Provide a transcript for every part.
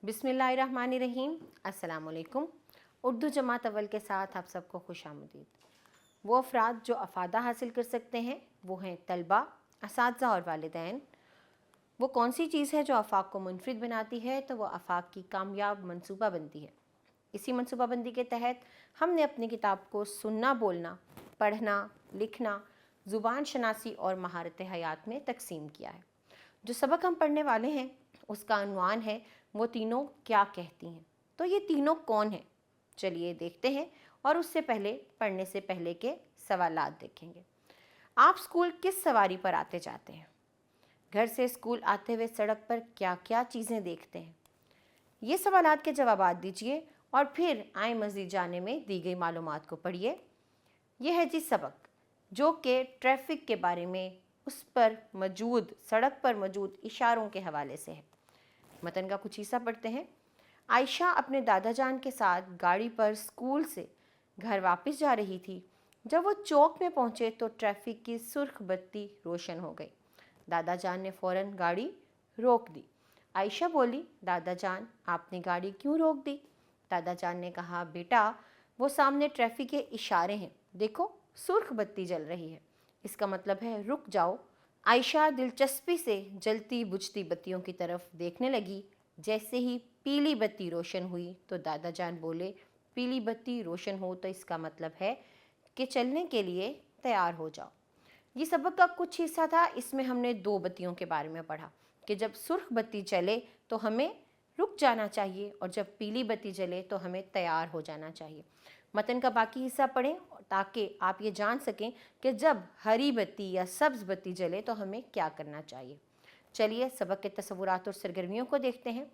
बिस्मिल्लाहिर्रहमानिर्रहीम। अस्सलाम वालेकुम। उर्दू जमात अव्वल के साथ आप सबको खुश आमदीद। वो अफराद जो अफादा हासिल कर सकते हैं वो हैं तलबा, असातिज़ा और वालिदैन। वो कौन सी चीज़ है जो आफाक को मुनफरिद बनाती है? तो वो आफाक की कामयाब मनसूबा बंदी है। इसी मनसूबा बंदी के तहत हमने अपनी किताब को सुनना, बोलना, पढ़ना, लिखना, ज़ुबान शनासी और महारत हयात में तकसीम किया है। जो सबक हम पढ़ने वाले हैं उसका अनवान है वो तीनों क्या कहती हैं। तो ये तीनों कौन हैं? चलिए देखते हैं, और उससे पहले पढ़ने से पहले के सवालात देखेंगे। आप स्कूल किस सवारी पर आते जाते हैं? घर से स्कूल आते हुए सड़क पर क्या क्या चीज़ें देखते हैं? ये सवालात के जवाबात दीजिए और फिर आए मज़ीद जाने में दी गई मालूमात को पढ़िए। यह है जी सबक, जो कि ट्रैफिक के बारे में उस पर मौजूद सड़क पर मौजूद इशारों के हवाले से है। मतन का कुछ हिस्सा पढ़ते हैं। आयशा अपने दादा जान के साथ गाड़ी पर स्कूल से घर वापस जा रही थी। जब वो चौक में पहुंचे तो ट्रैफिक की सुर्ख बत्ती रोशन हो गई। दादा जान ने फ़ौरन गाड़ी रोक दी। आयशा बोली, दादा जान आपने गाड़ी क्यों रोक दी? दादा जान ने कहा, बेटा वो सामने ट्रैफिक के इशारे हैं, देखो सुर्ख बत्ती जल रही है, इसका मतलब है रुक जाओ। आयशा दिलचस्पी से जलती बुझती बत्तियों की तरफ देखने लगी। जैसे ही पीली बत्ती रोशन हुई तो दादा जान बोले, पीली बत्ती रोशन हो तो इसका मतलब है कि चलने के लिए तैयार हो जाओ। ये सबक का कुछ हिस्सा था। इसमें हमने दो बत्तियों के बारे में पढ़ा कि जब सुर्ख बत्ती चले तो हमें रुक जाना चाहिए और जब पीली बत्ती जले तो हमें तैयार हो जाना चाहिए। मतन का बाकी हिस्सा पढ़ें ताकि आप ये जान सकें कि जब हरी बत्ती या सब्ज़ बत्ती जले तो हमें क्या करना चाहिए। चलिए सबक के तसव्वुरात और सरगर्मियों को देखते हैं।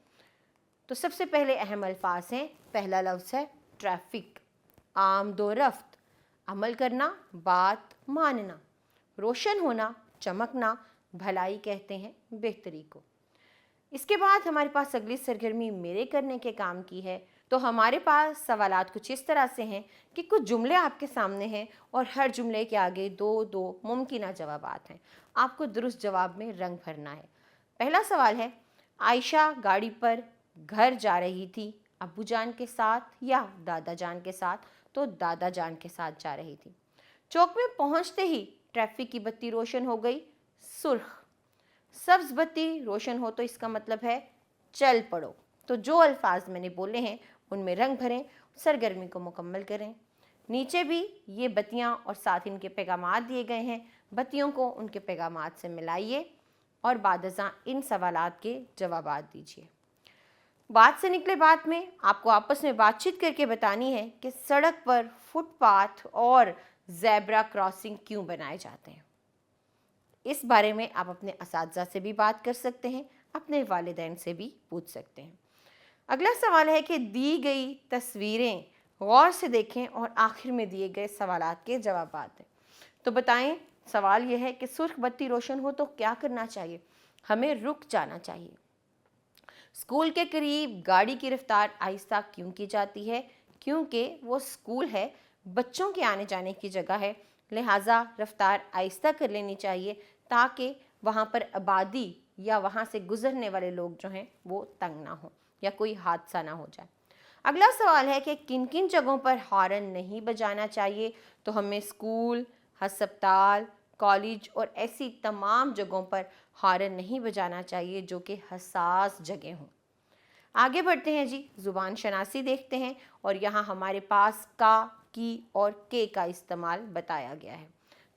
तो सबसे पहले अहम अल्फाज हैं। पहला लफ्ज़ है ट्रैफिक। आमदोरफ्त, अमल करना, बात मानना। रोशन होना, चमकना, भलाई कहते हैं बेहतरी को। इसके बाद हमारे पास अगली सरगर्मी मेरे करने के काम की है। तो हमारे पास सवालात कुछ इस तरह से हैं कि कुछ जुमले आपके सामने हैं और हर जुमले के आगे दो दो मुमकिन जवाबात हैं। आपको दुरुस्त जवाब में रंग भरना है। पहला सवाल है, आयशा गाड़ी पर घर जा रही थी अब्बू जान के साथ या दादा जान के साथ? तो दादा जान के साथ जा रही थी। चौक में पहुंचते ही ट्रैफिक की बत्ती रोशन हो गई, सुर्ख। सब्ज़ बत्ती रोशन हो तो इसका मतलब है चल पड़ो। तो जो अल्फाज मैंने बोले हैं उनमें रंग भरें, सरगर्मी को मुकम्मल करें। नीचे भी ये बत्तियां और साथ इनके पैगामात दिए गए हैं। बत्तियों को उनके पैगामात से मिलाइए और बादज़ां इन सवालात के जवाबात दीजिए। बात से निकले बात में आपको आपस में बातचीत करके बतानी है कि सड़क पर फुटपाथ और ज़ेब्रा क्रॉसिंग क्यों बनाए जाते हैं। इस बारे में आप अपने असातिज़ा से भी बात कर सकते हैं, अपने वालिदैन से भी पूछ सकते हैं। अगला सवाल है कि दी गई तस्वीरें गौर से देखें और आखिर में दिए गए सवालात के जवाब दें। तो बताएं, सवाल यह है कि सुर्ख बत्ती रोशन हो तो क्या करना चाहिए? हमें रुक जाना चाहिए। स्कूल के करीब गाड़ी की रफ्तार आहिस्ता क्यों की जाती है? क्योंकि वो स्कूल है, बच्चों के आने जाने की जगह है, लिहाजा रफ्तार आहिस्ता कर लेनी चाहिए ताकि वहाँ पर आबादी या वहाँ से गुजरने वाले लोग जो हैं वो तंग ना हो या कोई हादसा ना हो जाए। अगला सवाल है कि किन किन जगहों पर हॉर्न नहीं बजाना चाहिए? तो हमें स्कूल, हस्पताल, कॉलेज और ऐसी तमाम जगहों पर हॉर्न नहीं बजाना चाहिए जो कि हसास जगह हों। आगे बढ़ते हैं जी, ज़ुबान शनासी देखते हैं और यहाँ हमारे पास का, की और के का इस्तेमाल बताया गया है।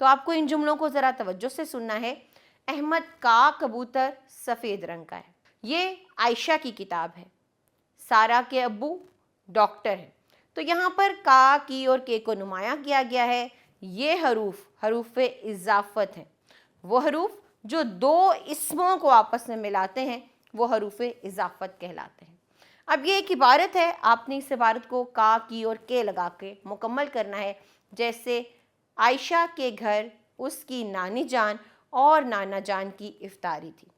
तो आपको इन जुमलों को ज़रा तवज्जो से सुनना है। अहमद का कबूतर सफ़ेद रंग का है। ये आयशा की किताब है। सारा के अब्बू डॉक्टर हैं। तो यहाँ पर का, की और के को नुमाया किया गया है। ये हरूफ इजाफत हैं। वो हरूफ जो दो इसमों को आपस में मिलाते हैं वो हरूफ इजाफत कहलाते हैं। अब ये एक इबारत है, आपने इस इबारत को का, की और के लगा के मुकम्मल करना है। जैसे आयशा के घर उसकी नानी जान और नाना जान की इफ्तारी थी।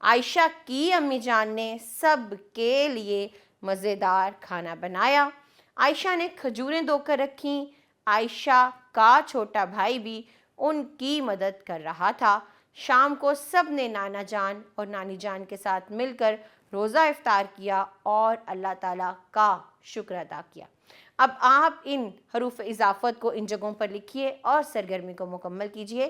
आयशा की अम्मी जान ने सब के लिए मज़ेदार खाना बनाया। आयशा ने खजूरें धोकर रखीं। आयशा का छोटा भाई भी उनकी मदद कर रहा था। शाम को सब ने नाना जान और नानी जान के साथ मिलकर रोज़ा इफ्तार किया और अल्लाह ताला का शुक्र अदा किया। अब आप इन हरूफ इजाफत को इन जगहों पर लिखिए और सरगर्मी को मुकम्मल कीजिए।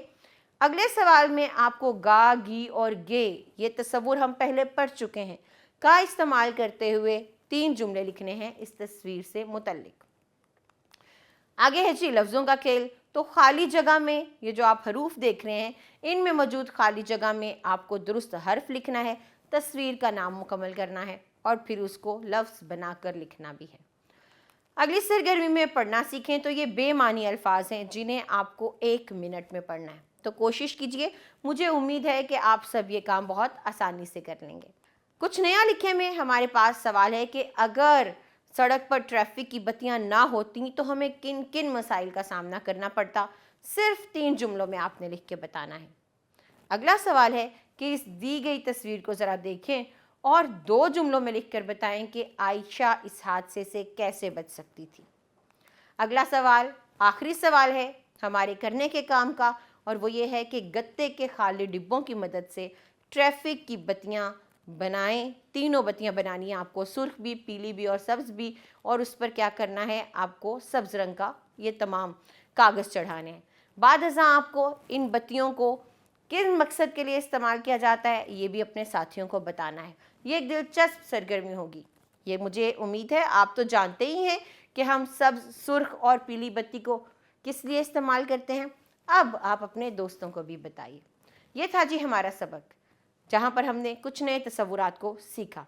अगले सवाल में आपको गा, गी और गे, ये तस्वुर हम पहले पढ़ चुके हैं, का इस्तेमाल करते हुए 3 जुमले लिखने हैं इस तस्वीर से मुतल्लिक। आगे है जी लफ्ज़ों का खेल। तो खाली जगह में ये जो आप हरूफ देख रहे हैं, इनमें मौजूद खाली जगह में आपको दुरुस्त हर्फ लिखना है, तस्वीर का नाम मुकम्मल करना है और फिर उसको लफ्ज़ बनाकर लिखना भी है। अगली सरगर्मी में पढ़ना सीखें तो ये बेमानी अल्फाज हैं जिन्हें आपको 1 मिनट में पढ़ना है। तो कोशिश कीजिए, मुझे उम्मीद है कि आप सब ये काम बहुत आसानी से कर लेंगे। कुछ नया लिखे में हमारे पास सवाल है कि अगर सड़क पर ट्रैफिक की बत्तियां ना होती तो हमें किन किन मसाइल का सामना करना पड़ता। सिर्फ 3 जुमलों में आपने लिख के बताना है। अगला सवाल है कि इस दी गई तस्वीर को ज़रा देखें और 2 जुमलों में लिखकर बताएं कि आयशा इस हादसे से कैसे बच सकती थी। अगला सवाल आखिरी सवाल है हमारे करने के काम का, और वो ये है कि गत्ते के खाली डिब्बों की मदद से ट्रैफिक की बत्तियां बनाएं। 3 बत्तियां बनानी है आपको, सुर्ख भी, पीली भी और सब्ज़ भी, और उस पर क्या करना है, आपको सब्ज़ रंग का ये तमाम कागज़ चढ़ाने हैं। बाद अज़ां आपको इन बत्तियों को किन मकसद के लिए इस्तेमाल किया जाता है ये भी अपने साथियों को बताना है। ये एक दिलचस्प सरगर्मी होगी। ये मुझे उम्मीद है आप तो जानते ही हैं कि हम सब सुर्ख और पीली बत्ती को किस लिए इस्तेमाल करते हैं। अब आप अपने दोस्तों को भी बताइए। ये था जी हमारा सबक, जहाँ पर हमने कुछ नए तस्वुरात को सीखा।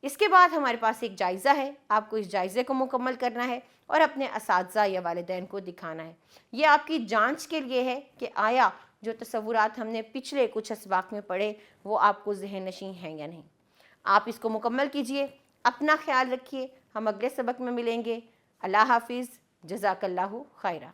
इसके बाद हमारे पास एक जायज़ा है, आपको इस जायज़े को मुकम्मल करना है और अपने असातिज़ा या वालिदैन को दिखाना है। ये आपकी जांच के लिए है कि आया जो तस्वुरात हमने पिछले कुछ असबाक में पढ़े वो आपको ज़हन नशीं हैं या नहीं। आप इसको मुकम्मल कीजिए, अपना ख्याल रखिए। हम अगले सबक में मिलेंगे। अल्लाह हाफिज़, जज़ाकल्लाहु खैरा।